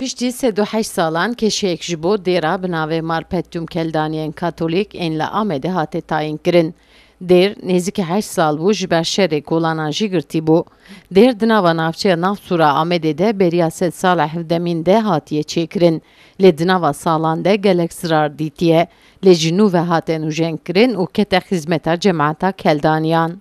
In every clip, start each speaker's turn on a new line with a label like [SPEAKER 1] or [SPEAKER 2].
[SPEAKER 1] Piştî 38 salan keşeyek ji bo dêra bi navê Marpetyum Keldaniyên Katolik ên li Amedê hate tayin kirin. Dêr nêzîkî 8 sal bû ji ber şerê kolanan jî girtî bû. Dêr di nava navçeya Navsûra Amedê de beriya sed sala hevdemîn de hatiye çêkirin. Lê di nava salan de gelek zirar dîtiye. Lê jî nû ve hate nûjenkirin û kete xizmeta cemaata Keldaniyan.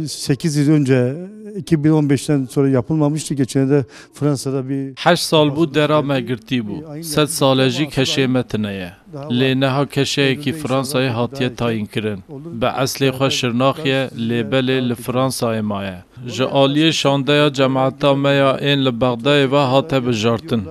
[SPEAKER 2] 8 yıl önce 2015'ten sonra yapılmamıştı. Geçen de Fransa'da bir
[SPEAKER 3] 8 sal bu dera me girtî bû. 7 sale jî keşê me tineye. Lê neha keşeyekî Fransayê hatiye tayin kirin. Bi eslê xwe şirnaxiye lêbelê li Fransayê maye. Ji aliyê şandeya cemaata me ya ên li Bexdayê ve hate bijartin.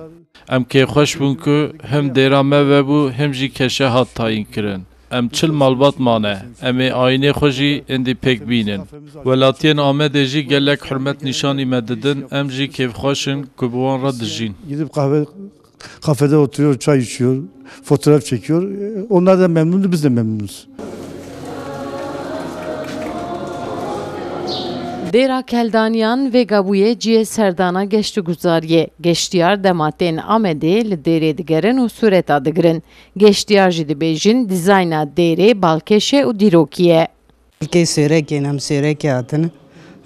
[SPEAKER 3] Em kêxweş bûn ku hem dêra me vebû hem jî keşe hat tayin kirin. Em çil malbat mane. Em ê aynê xwe jî êdî pêk bînin. Welatiyên Amedê jî gelek hürmet nîşanî me didin. Em jî kêfxweşin ku bi wan re dijîn.
[SPEAKER 2] Gidip kafede oturuyor, çay içiyor, fotoğraf çekiyor. Onlar da memnundu, biz de memnunuz.
[SPEAKER 1] Dêra Keldaniyan vê gabûyê ciyê serdana geştîguzariyê. Geştiyar dematên Amedê li dêrê digerin û sureta digirin. Geştiyar jî dibêjin dîzayna dêrê, balkêşê û dîrokî ye.
[SPEAKER 4] Belkê sêrekên em sêrekê hatine.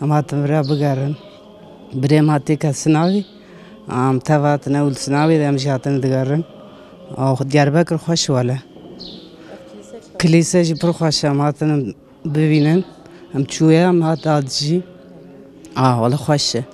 [SPEAKER 4] Em hatin vira bigerin. Birêm hatiye kesin avî. Em tev hatine û li Sinavê de em jî hatine digerin. Diyarbekir xweş wele. Kilîse jî pir xweş e, em hatine bibînin. Em çûye em hat adicî. Wele xweş e.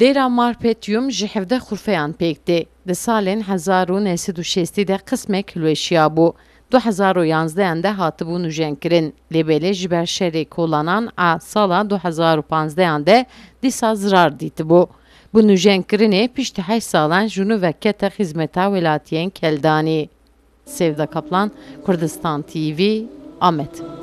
[SPEAKER 1] Dêra Marpetyum ji 17 xurfeyan pêk tê. Di salên 1960 de qismek hilweşiya bû. 2011 de hatibû nûjenkirin. Lêbelê ji ber şerê kolanan a sala 2015 de dîsa zirar dîtibû. Bu nûjenkirinê piştî 8 salan ji nû ve kete xizmeta welatiyên Keldanî. Sevda Kaplan, Kurdistan TV, Amed.